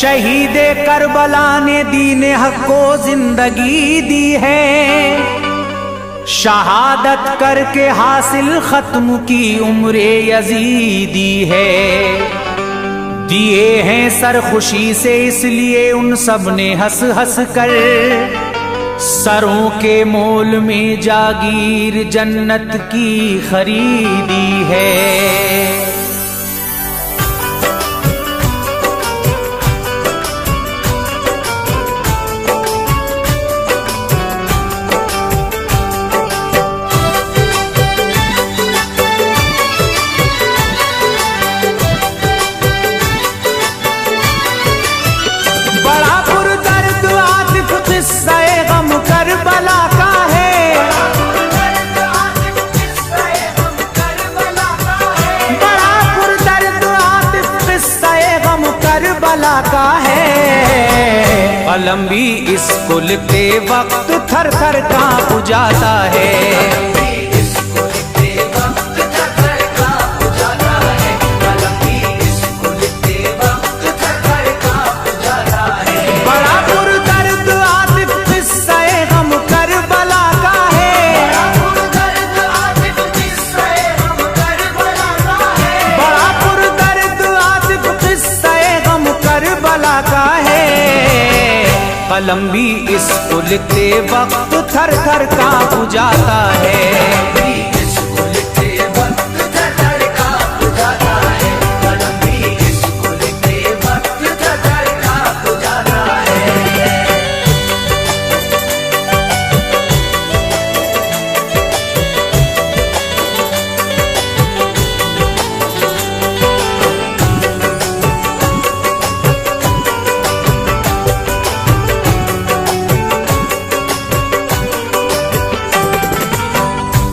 शहीदे Karbala ने दीन हक को जिंदगी दी है, शहादत करके हासिल खत्म की उम्रे यजीदी है। दिए हैं सर खुशी से इसलिए उन सब ने हंस हंस कर, सरों के मोल में जागीर जन्नत की खरीदी है। का है कलम भी इसको लिखते वक्त थर थर कांप जाता है। कलम भी इसको लिखते वक्त थर थर कांप जाता है।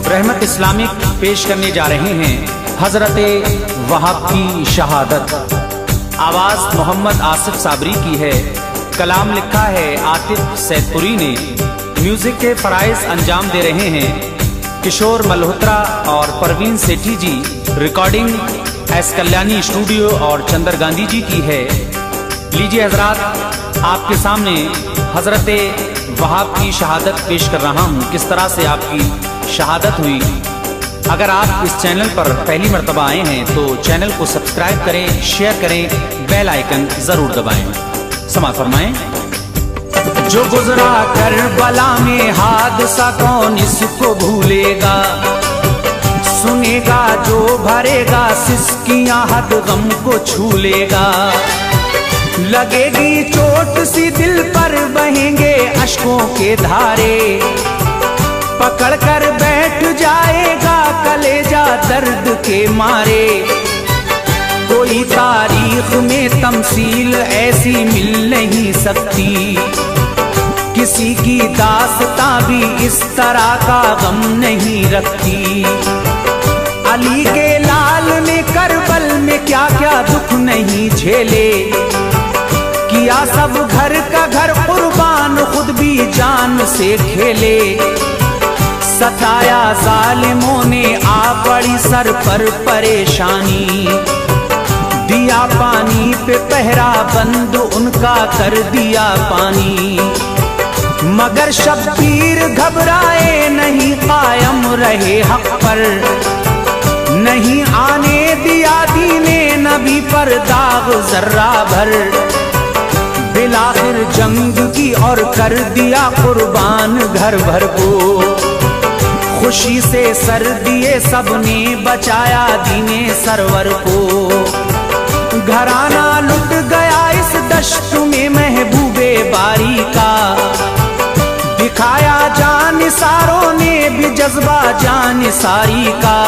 रहमत इस्लामिक पेश करने जा रहे हैं हजरत वहाब की शहादत। आवाज मोहम्मद आसिफ साबरी की है, कलाम लिखा है आतिफ सैदपुरी ने। म्यूजिक के फराइज अंजाम दे रहे हैं किशोर मल्होत्रा और परवीन सेठी जी। रिकॉर्डिंग एस कल्याणी स्टूडियो और चंदर गांधी जी की है। लीजिए हजरात, आपके सामने हजरत वहाब की शहादत पेश कर रहा हूँ, किस तरह से आपकी शहादत हुई। अगर आप इस चैनल पर पहली मर्तबा आए हैं तो चैनल को सब्सक्राइब करें, शेयर करें, बेल आइकन जरूर दबाएं। समाअत फरमाएं। जो गुजरा करबला में हादसा कौन इसको भूलेगा, सुनेगा जो भरेगा सिसकियां हद गम को छू लेगा। लगेगी चोट सी दिल पर बहेंगे अश्कों के धारे, पकड़ कर बैठ जाएगा कलेजा दर्द के मारे। कोई तारीख में तमसील ऐसी मिल नहीं सकती, किसी की दास्तां भी इस तरह का गम नहीं रखती। अली के लाल ने करबल में क्या क्या दुख नहीं झेले, किया सब घर का घर कुर्बान खुद भी जान से खेले। सताया जालिमों ने आ पड़ी सर पर परेशानी, दिया पानी पे पहरा बंद उनका कर दिया पानी। मगर शब्बीर घबराए नहीं, कायम रहे हक पर, नहीं आने दिया दीने नबी पर दाग जर्रा भर। बिलाखिर जंग की और कर दिया कुर्बान घर भर को, खुशी से सर दिए सबने बचाया दीने सरवर को। घराना लुट गया इस दश्त में महबूबे बारी का, दिखाया जानिसारों ने भी जज्बा जानिसारी का।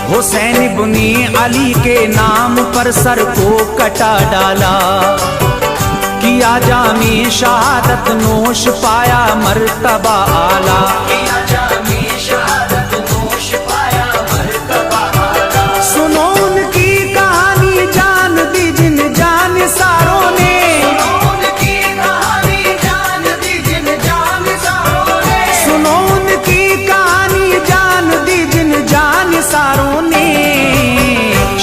हुसैन इब्ने अली के नाम पर सर को कटा डाला, किया जामे शहादत नोश पाया मर्तबा आला। सुनो उनकी कहानी जान दी जिन जानिसारों ने, सुनो उनकी कहानी जान दी जिन जानिसारों ने।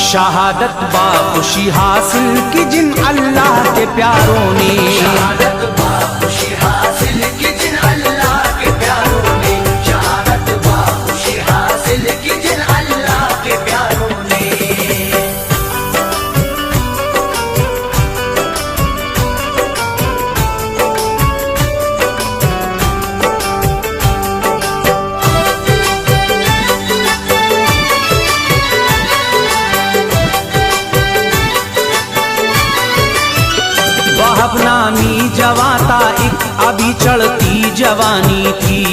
शहादत बाखुशी हासिल की जिन अल्लाह प्यारों ने। शहादत बाखुशी हासिल की जिन अल्लाह के प्यारों ने, शहादत बाखुशी हासिल की जिन अल्लाह के प्यारों ने। वहब नामी जवाता एक अभी चढ़ती जवानी थी,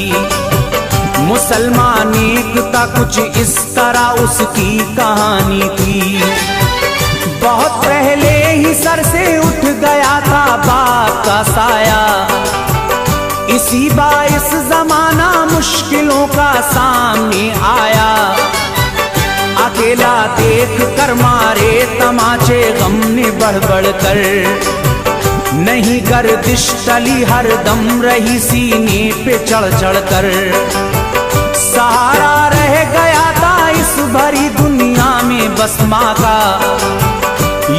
मुसलमान एकता कुछ इस तरह उसकी कहानी थी। बहुत पहले ही सर से उठ गया था बाप का साया, इसी बाइस जमाना मुश्किलों का सामने आया। अकेला देख कर मारे तमाचे गम ने बढ़ बढ़ कर, नहीं गर्दिश टली हर दम रही सीने पे चढ़ चढ़ कर। सहारा रह गया था इस भरी दुनिया में बस माँ का,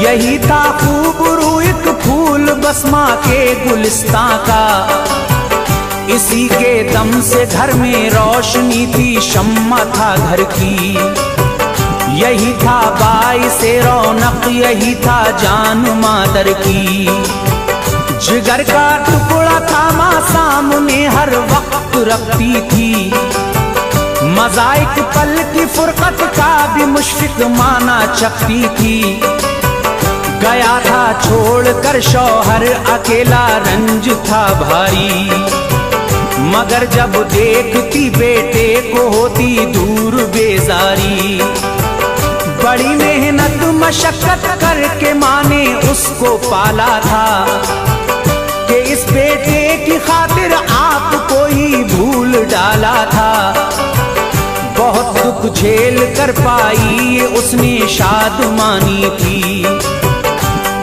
यही था खूबरू एक फूल बस माँ के गुलिस्तां का। इसी के दम से घर में रोशनी थी, शम्मा था घर की, यही था बाइसे रौनक, यही था जान मादर की। जिगर का टुकड़ा था माँ सामने हर वक्त रखती थी, मजाइक पल की फुरकत का भी मुश्फिक माना चखती थी। गया था छोड़कर शौहर अकेला रंज था भारी, मगर जब देखती बेटे को होती दूर बेजारी। बड़ी मेहनत मशक्कत करके माँ ने उसको पाला था, कि इस बेटे की खातिर आपको ही भूल डाला था। बहुत दुख झेल कर पाई उसने शादमानी थी,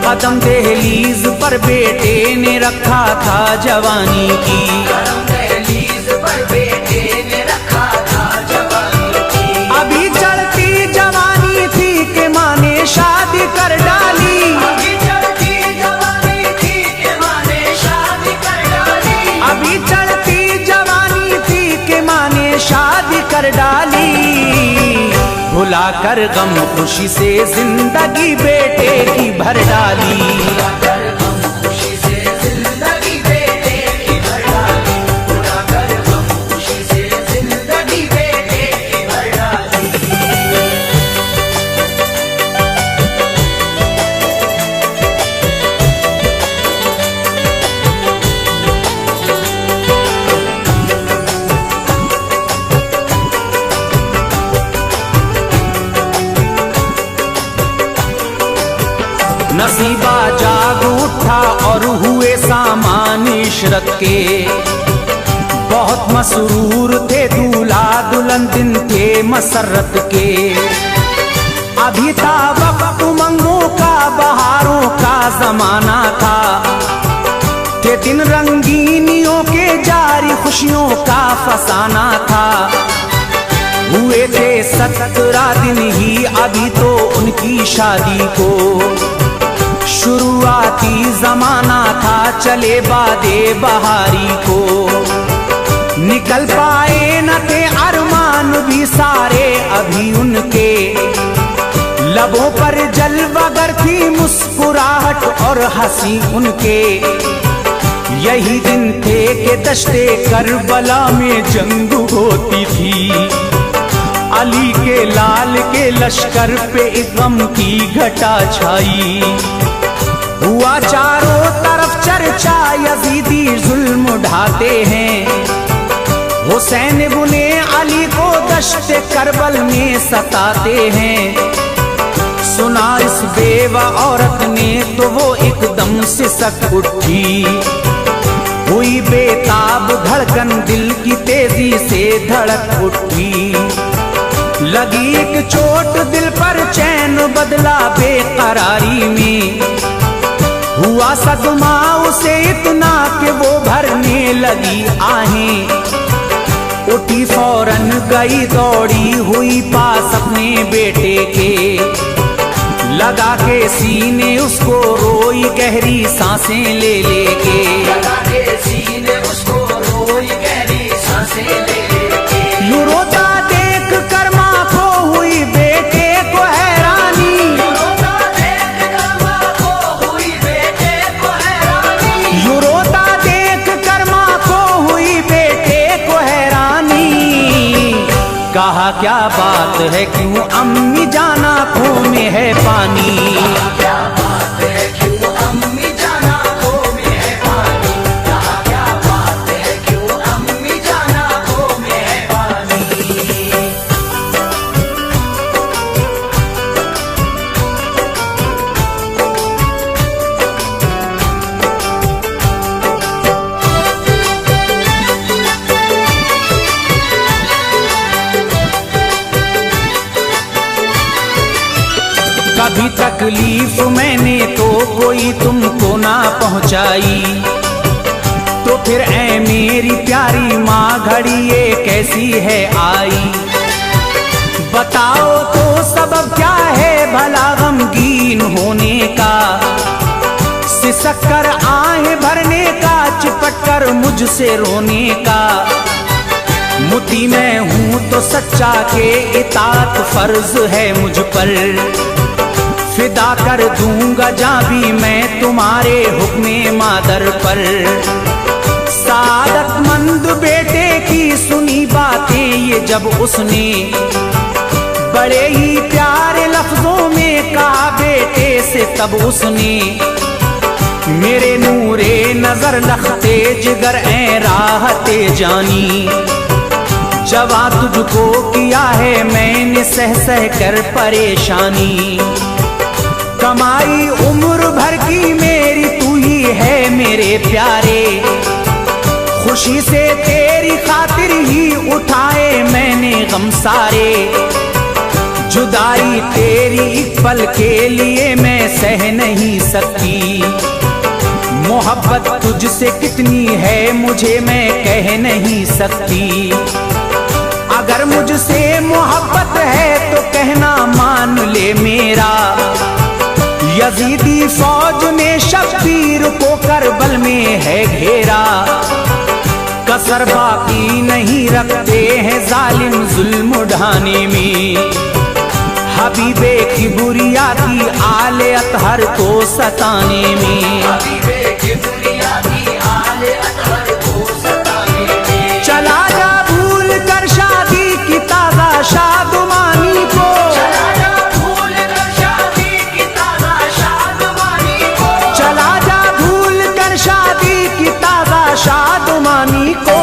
कदम दहलीज पर बेटे ने रखा था जवानी की। कदम दहलीज पर बेटे ने रखा था जवानी की। अभी चढ़ती जवानी थी कि माँ ने शादी कर डाली, अभी चढ़ती जवानी थी कि माँ ने शादी कर डाली। अभी चढ़ती जवानी थी कि माँ ने शादी कर डाली। भुला कर गम खुशी से जिंदगी बेटे की भर डाली। कर गम खुशी से जिंदगी बेटे की भर डाली, भुला कर गम खुशी से जिंदगी बेटे की भर डाली। नसीबा जाग उठा और हुए सामान इशरत के, बहुत मसरूर थे दूल्हा दुल्हन दिन थे मसरत के। अभी था वक्त उमंगों का बहारों का जमाना था, थे दिन रंगीनियों के जारी खुशियों का फसाना था। हुए थे 17 दिन ही अभी तो उनकी शादी को, शुरुआती जमाना था चले बादे बहारी को। निकल पाए न थे अरमान भी सारे अभी उनके, लबों पर जलवागर थी मुस्कुराहट और हंसी उनके। यही दिन थे कि दश्ते करबला में जंग होती थी, अली के लाल के लश्कर पे गम की घटा छाई। हुआ चारों तरफ चर्चा यजीदी जुल्म ढाते हैं, हुसैन बुने अली को दश्ते करबल में सताते हैं। सुना इस बेवा औरत ने तो वो एकदम से सक उठी, हुई बेताब धड़कन दिल की तेजी से धड़क उठी। लगी एक चोट दिल पर चैन बदला बेकरारी में, हुआ सदमा उसे इतना कि वो भरने लगी आहें। उठी फौरन गई दौड़ी हुई पास अपने बेटे के, लगा के सीने उसको रोई गहरी सांसें ले लेके, लगा के सीने उसको रोई गहरी सांसें ले लेके। यूं रोता देख कर माँ को हुई बेटे को हैरानी, यूं रोता देख कर माँ को हुई बेटे को हैरानी, यूं रोता देख कर माँ को हुई बेटे को हैरानी। कहा क्या बात है क्यों अम्मी जान आँखों में है पानी, क्या बात है क्यों अम्मी जान आँखों में है पानी, क्या बात है क्यों अम्मी जान आँखों में है पानी। कभी तकलीफ मैंने तो कोई तुमको ना पहुंचाई, तो फिर ऐ मेरी प्यारी माँ घड़ी ये कैसी है आई। बताओ तो सबब क्या है भला गमगीन होने का, सिसक कर आहें भरने का, चिपट कर मुझसे रोने का। मुती मैं हूँ तो सच्चा के इताअत फर्ज है मुझ पर, फिदा कर दूंगा जहाँ भी मैं तुम्हारे हुक्मे मादर पर। सादतमंद बेटे की सुनी बातें ये जब उसने, बड़े ही प्यारे लफ्जों में कहा बेटे से तब उसने। मेरे नूरे नजर लखते जिगर ऐ राहते जानी, जवा तुझको किया है मैंने सह सह कर परेशानी। कमाई उम्र भर की मेरी तू ही है मेरे प्यारे, खुशी से तेरी खातिर ही उठाए मैंने गम सारे। जुदाई तेरी एक पल के लिए मैं सह नहीं सकती, मोहब्बत तुझसे कितनी है मुझे मैं कह नहीं सकती। अगर मुझसे मोहब्बत है तो कहना मान ले मेरा, यजीदी फौज ने शब्बीर को करबल में है घेरा। कसर बाकी नहीं रखते हैं जालिम जुल्म ढाने में, हबीबे की बुरिया की आले अतहर को सताने में। हबीबे की बुरिया की आले अतहर को सताने में। चला जा भूल कर शादी की ताजा शादमानी को, चला जा भूल कर शादी की ताजा शादमानी को, चला जा भूल कर शादी की ताजा शादमानी को।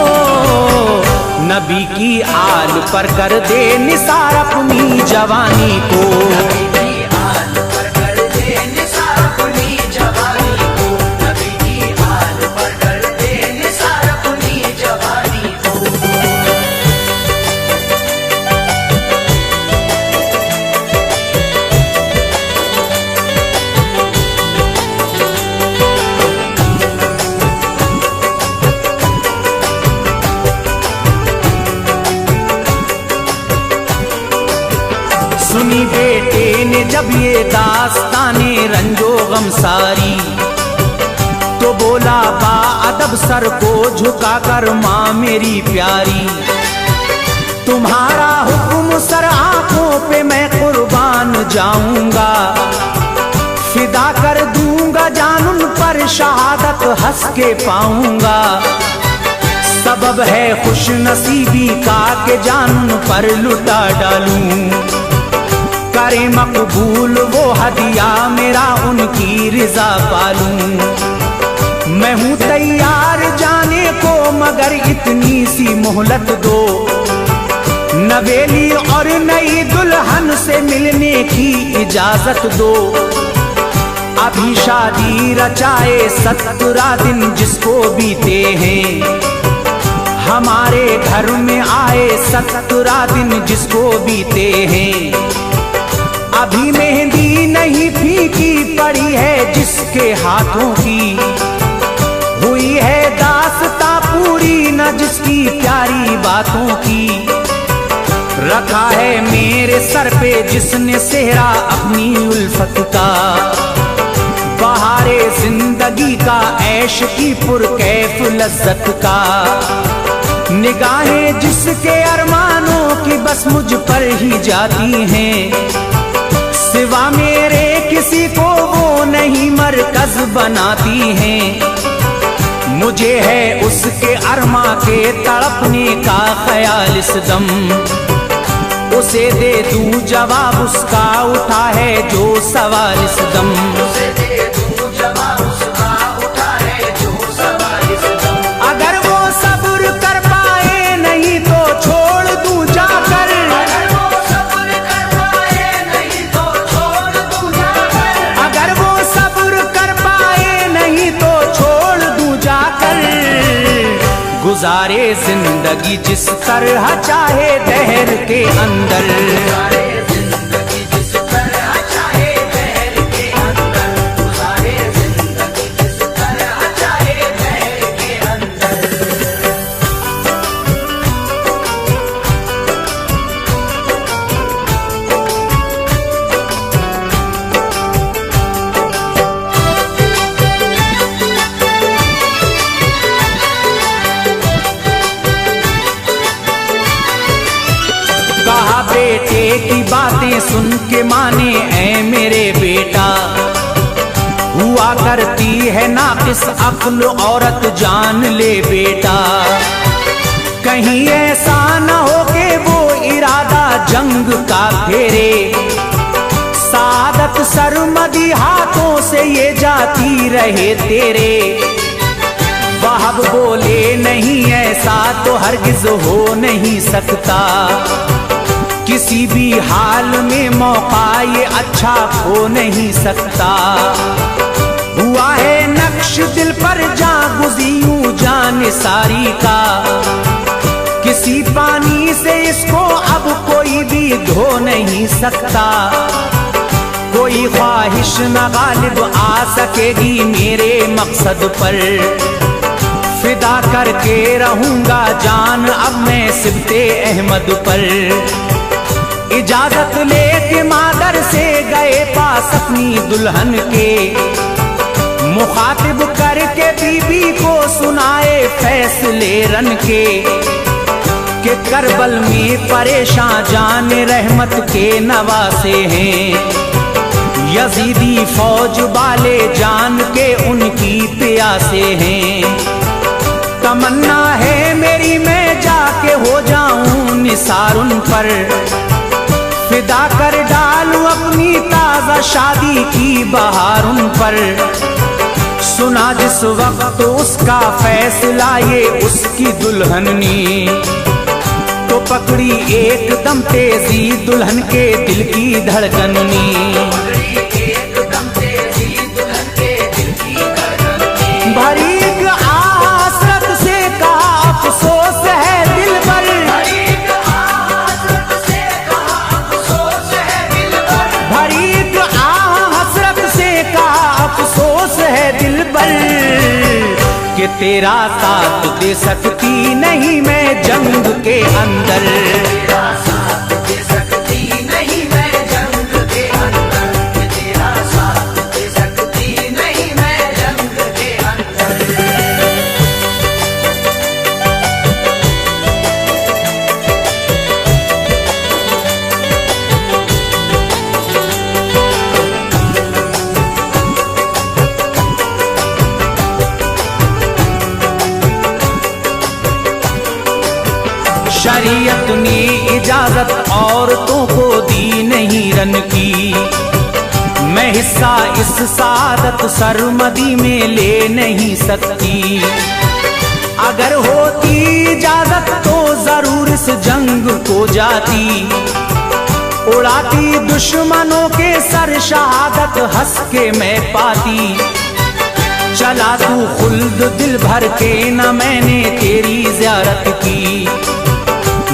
नबी की आल पर कर दे निसार अपनी जवानी को, नबी की आल पर कर दे निसार अपनी जवानी को, नबी की आल पर कर दे निसार अपनी जवानी को। सुनी बेटे ने जब ये दास्ताने रंजो गम सारी, तो बोला बा अदब सर को झुका कर माँ मेरी प्यारी। तुम्हारा हुक्म सर आंखों पे मैं कुर्बान जाऊंगा, फिदा कर दूंगा जान उन पर शहादत हंस के पाऊंगा। सबब है खुश नसीबी का के जान उन पर लुटा डालूं, करे मकबूल वो हदिया मेरा उनकी रिजा पालूं। मैं हूँ तैयार जाने को मगर इतनी सी मोहलत दो, नवेली और नई दुल्हन से मिलने की इजाजत दो। अभी शादी रचाए 17 दिन जिसको बीते हैं, हमारे घर में आए 17 दिन जिसको बीते हैं। अभी मेहंदी नहीं फीकी पड़ी है जिसके हाथों की, हुई है दास्तां पूरी न जिसकी प्यारी बातों की। रखा है मेरे सर पे जिसने सेहरा अपनी उल्फत का, बहारे जिंदगी का ऐश की पुरकैफ लज्जत का। निगाहें जिसके अरमानों की बस मुझ पर ही जाती हैं, सिवा मेरे किसी को वो नहीं मरकज बनाती हैं। मुझे है उसके अरमा के तड़पने का ख्याल इस दम, उसे दे दूं जवाब उसका उठा है जो सवाल इस दम। उसे दे दूं जवाब उसका उठा है जो सवाल इस दम। अगर वो सब्र कर पाए नहीं तो छोड़ दूं जाकर, अगर वो सब्र कर पाए नहीं तो छोड़ दूं जाकर, अगर वो सब्र कर पाए नहीं तो छोड़ दूं जाकर। गुजारे जिंदगी जिस तरह चाहे दहर के अंदर, गुजारे जिंदगी जिस तरह चाहे दहर के अंदर, गुजारे जिंदगी जिस तरह चाहे दहर के अंदर। कहा बेटे की बातें सुन के माने ऐ मेरे बेटा, हुआ करती है नाकिस अक्ल औरत जान ले बेटा। कहीं ऐसा न हो के वो इरादा जंग का फेरे, सादत सरमदी हाथों से ये जाती रहे तेरे। वहाब बोले नहीं ऐसा तो हरगिज हो नहीं सकता, किसी भी हाल में मौका ये अच्छा हो नहीं सकता। हुआ है नक्श दिल पर जां गुज़ियूं जान सारी का, किसी पानी से इसको अब कोई भी धो नहीं सकता। कोई ख्वाहिश न गालिब आ सकेगी मेरे मकसद पर, फिदा करके रहूंगा जान अब मैं सिबते अहमद पर। इजाजत लेके मादर से गए पास अपनी दुल्हन के, मुखातिब करके बीबी को सुनाए फैसले रन के, कि करबल में परेशान जान रहमत के नवासे हैं। यजीदी फौज वाले जान के उनकी प्यासे हैं। तमन्ना है मेरी मैं जाके हो जाऊं निसार उन पर, फिदा कर डालूं अपनी ताजा शादी की बहार उन पर। सुना जिस वक्त उसका फैसला ये उसकी दुल्हन ने, तो पकड़ी एकदम तेजी दुल्हन के दिल की धड़कन ने। एकदम तेजी दुल्हन के दिल की धड़कन ने। भरी आसरत से कहा अफसोस है दिल पर, भरी हसरत से कहा अफसोस है दिल पर, भरी हसरत से कहा अफसोस है दिल पर, कि तेरा साथ दे सकती नहीं मैं जंग के अंदर। तेरा साथ दे सकती नहीं मैं जंग के अंदर, तेरा साथ दे सकती नहीं मैं जंग के अंदर। शरीयत ने इजाजत औरतों को दी नहीं रन की, मैं हिस्सा इस सादत सरमदी में ले नहीं सकती। अगर होती इजाजत तो जरूर इस जंग को जाती, उड़ाती दुश्मनों के सर शहादत हंस के मैं पाती। चला तू खुल्द दिल भर के न मैंने तेरी ज़ियारत की,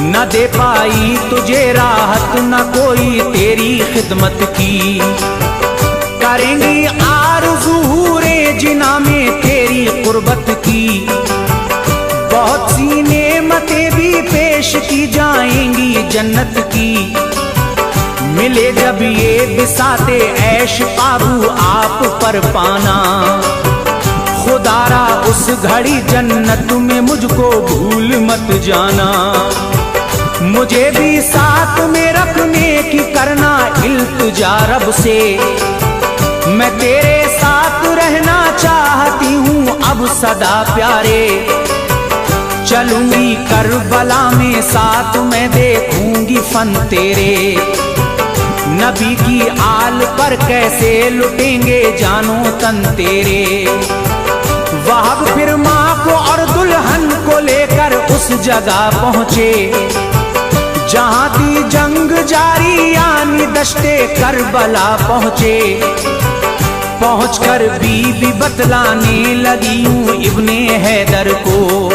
न दे पाई तुझे राहत न कोई तेरी खिदमत की। करेंगी आरज़ू रे जिना में तेरी कुर्बत की, बहुत सी नेमतें भी पेश की जाएंगी जन्नत की। मिले जब ये बिसाते ऐश काबू आप पर पाना, खुदारा उस घड़ी जन्नत में मुझको भूल मत जाना। मुझे भी साथ में रखने की करना इल्तिजा रब से, मैं तेरे साथ रहना चाहती हूँ अब सदा प्यारे। चलूंगी करबला में साथ मैं देखूंगी फन तेरे, नबी की आल पर कैसे लुटेंगे जानो तन तेरे। वहाब फिर माँ को और दुल्हन को लेकर उस जगह पहुँचे जहाँ थी जंग जारी, यानी दश्ते करबला पहुँचे। पहुँचकर बीबी बतलाने लगी हूँ इब्ने हैदर को,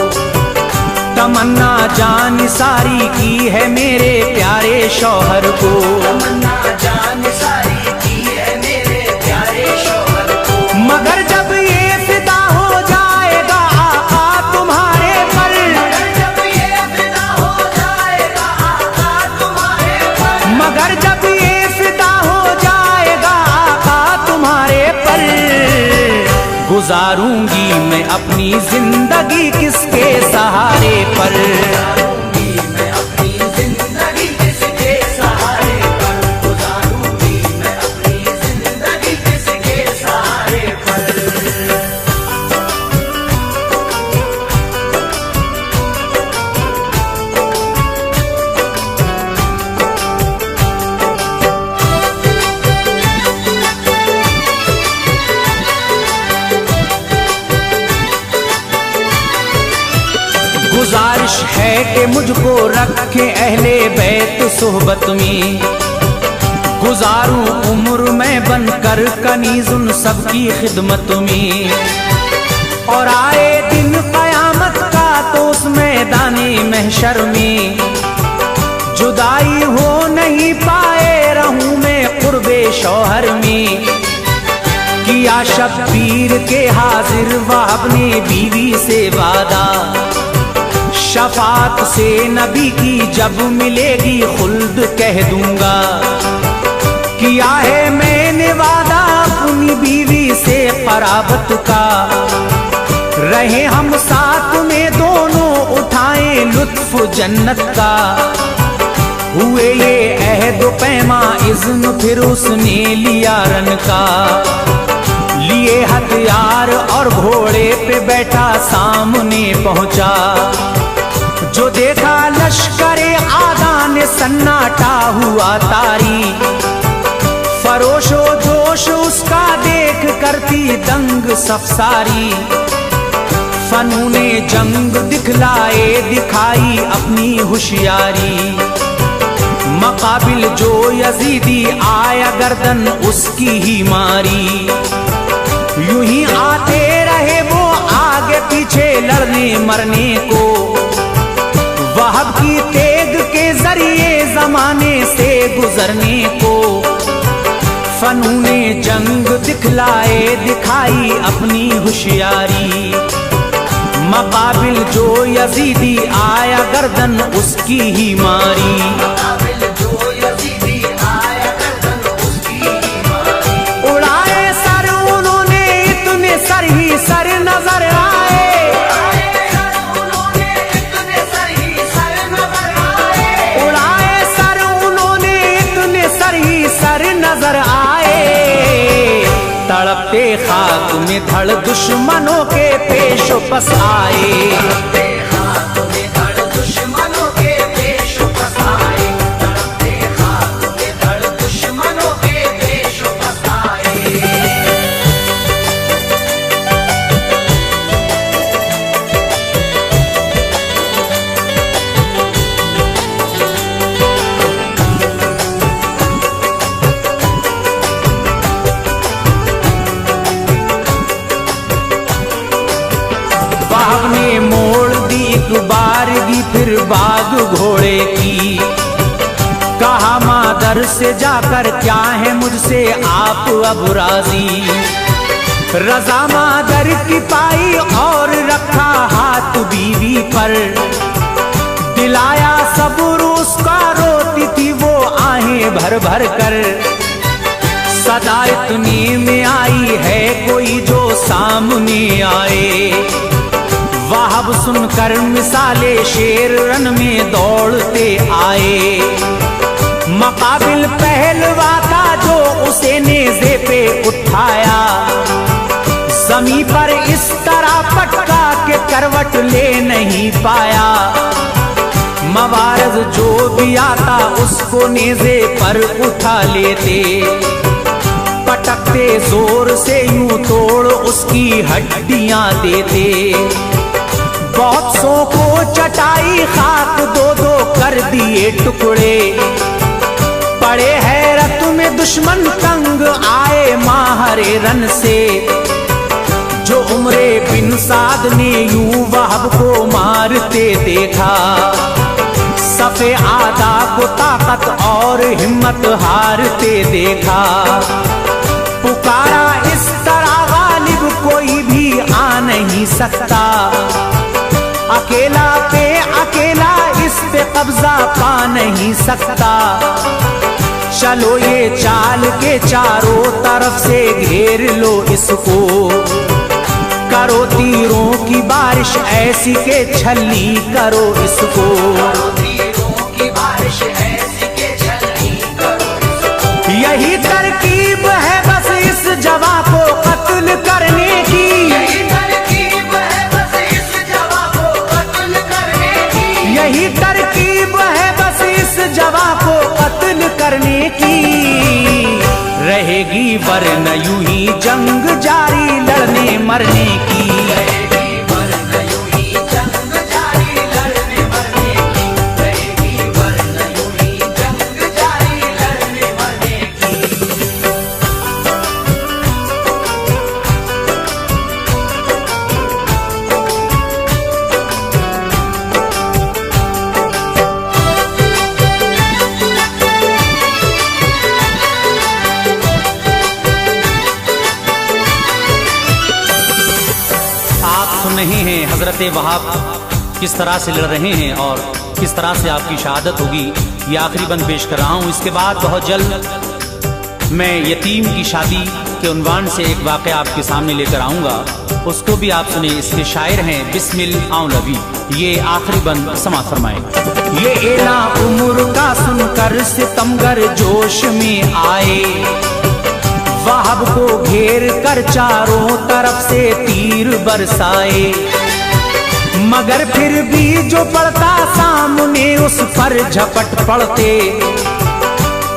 तमन्ना जान सारी की है मेरे प्यारे शौहर को। तमन्ना जान सारी की है मेरे प्यारे शौहर को। मगर जब ये फिदा हो जाएगा आका तुम्हारे पर, मगर जब ये फिदा हो जाएगा आका तुम्हारे पर, मगर जब ये फिदा हो जाएगा आका तुम्हारे पर, गुजारूंगी मैं अपनी जिंदगी किसके सहारे पर। गुजारूंगी मैं अपनी जिंदगी किसके सहारे पर, गुजारूंगी मैं अपनी जिंदगी किसके सहारे पर। गुजारिश है कि मुझको रखे अहले बैत सोहबत में, गुजारूं उम्र में बनकर कनीजुन सबकी खिदमत में। और आए दिन कयामत का तो उस मैदाने महशर में, जुदाई हो नहीं पाए रहूं मैं कुर्बे शौहर में। किया शब्बीर के हाजिर वहाब ने बीवी से वादा, शफात से नबी की जब मिलेगी खुल्द कह दूंगा। किया है मैंने वादा अपनी बीवी से कराबत का, रहे हम साथ में दोनों उठाएं लुत्फ जन्नत का। हुए ये अहद पैमा इज़्न फिर उसने लिया रन का, लिए हथियार और घोड़े पे बैठा सामने पहुंचा। जो देखा लश्करे आगा ने सन्नाटा हुआ तारी, फरोशो जोश उसका देख करती दंग सफसारी। फनूने जंग दिखलाए दिखाई अपनी होशियारी, मकाबिल जो यजीदी आया गर्दन उसकी ही मारी। यूं ही आते रहे वो आगे पीछे लड़ने मरने को, वहाब की तेग के जरिए जमाने से गुजरने को। फनूने जंग दिखलाए दिखाई अपनी होशियारी, मकाबिल जो यजीदी आया गर्दन उसकी ही मारी। मकाबिल जो यजीदी आया गर्दन उसकी ही मारी। उड़ाए सर उन्होंने इतने सर ही सर नजर आए, उन्होंने इतने सर ही सर नजर आए। उड़ाए सर उन्होंने इतने सर ही सर नजर आए। तड़पते खाक में धड़ दुश्मनों के पेश पस आए। तड़पते खाक में धड़ दुश्मनों के पेश पस आए। तड़पते खाक में धड़ दुश्मनों के पेश पस आए। बाग ने मोड़ दी एक बारगी फिर बाग घोड़े की, कहा मादर से जाकर क्या है मुझसे आप अब राजी। रजा मादर की पाई और रखा हाथ बीवी पर, दिलाया सब्र उसका रो इतने में आई है कोई जो सामने आए। वहाब सुनकर मिसाले शेर रन में दौड़ते आए। मकाबिल पहलवा का जो उसे नेज़े पे उठाया, जमी पर इस तरह पटका के करवट ले नहीं पाया। मवारज जो भी आता उसको नेज़े पर उठा लेते, पटकते जोर से यूं तोड़ उसकी हड्डियां देते। बहुत सौ को चटाई खाक दो दो कर दिए टुकड़े। पड़े हैरत में दुश्मन तंग आए माहरे रन से। जो उमरे बिन साद ने यूं वहाब को मारते देखा, सफे आदा को ताकत और हिम्मत हारते देखा। पुकारा इस तरह गालिब कोई भी आ नहीं सकता, अकेला पे अकेला इस पे कब्जा पा नहीं सकता। चलो ये चाल के चारों तरफ से घेर लो इसको, करो तीरों की बारिश ऐसी के छलनी करो इसको। तीरों की बारिश ऐसी के छलनी करो इसको। यही तरकीब है बस इस जवा को कत्ल करने की। यही तरकीब है बस इस जवा को कत्ल करने की। यही तरकीब है बस इस जवा को कत्ल करने की। रहेगी वरन यूं ही जंग जारी लड़ने मरने की। रहेगी वरन यूं ही जंग जारी लड़ने मरने की। रहेगी वरन यूं ही जंग जारी लड़ने मरने की। नहीं है हजरत वहाब किस तरह से लड़ रहे हैं और किस तरह से आपकी शहादत होगी, ये आखिरी बंद पेश कर रहा हूँ। इसके बाद बहुत जल्द मैं यतीम की शादी के उन्वान से एक वाक़या आपके सामने लेकर आऊँगा, उसको भी आप सुने। इसके शायर हैं बिस्मिल औलवी। ये आखिरी बंद समाअत फरमाए। ये एला उम्र का सुनकर सितमगर जोश में आए, वहाब को घेर कर चारों तरफ से तीर बरसाए। मगर फिर भी जो पड़ता सामने उस पर झपट पड़ते,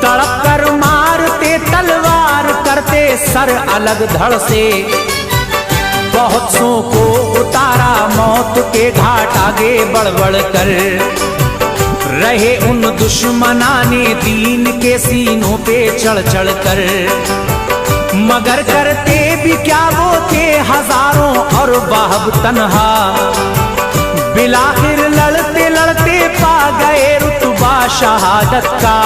तड़प कर मारते तलवार करते सर अलग धड़ से। बहुत सौ को उतारा मौत के घाट आगे बढ़ बढ़ कर, रहे उन दुश्मनाने दीन के सीनों पे चढ़ चढ़ कर। मगर करते भी क्या वो थे हजारों और वहाब तन्हा, बिलाखिर लड़ते लड़ते पा गए रुतबा शहादत का।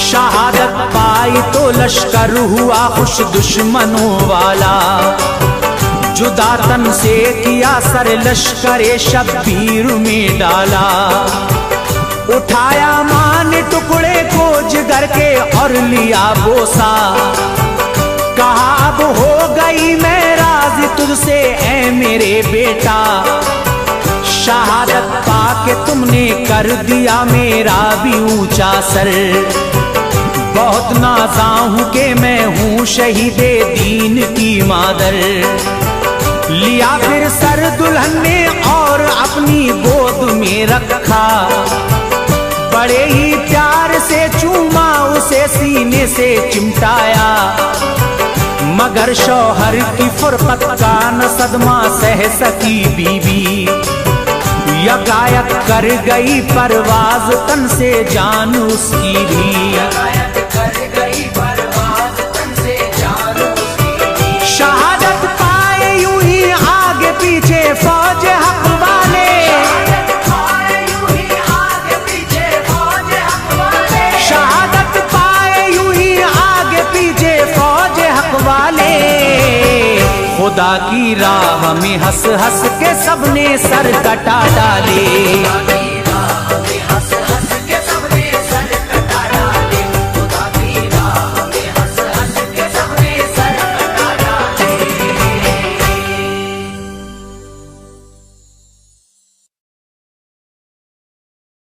शहादत पाई तो लश्कर हुआ खुश दुश्मनों वाला, जुदा तन से किया सर लश्करे शब्बीर में डाला। उठाया मान टुकड़े को जिगर के और लिया बोसा, कहा अब हो गई मैं राज़ी तुझसे ऐ मेरे बेटा। शहादत पाके तुमने कर दिया मेरा भी ऊंचा सर, बहुत नाज़ा हूं कि मैं हूं शहीदे दीन की मादर। लिया फिर सर दुल्हन ने और अपनी गोद में रखा, बड़े ही प्यार से चूमा उसे सीने से चिमटाया। मगर शौहर की फुरकत का न सदमा सह सकी बीवी, यकायक कर गई परवाज तन से जान उसकी भी। शहादत पाए यूं ही आगे पीछे फौज हक वाले, शहादत पाए यूं ही आगे पीछे फौज हक वाले। खुदा की राह में हंस हंस के सबने सर कटा डाले।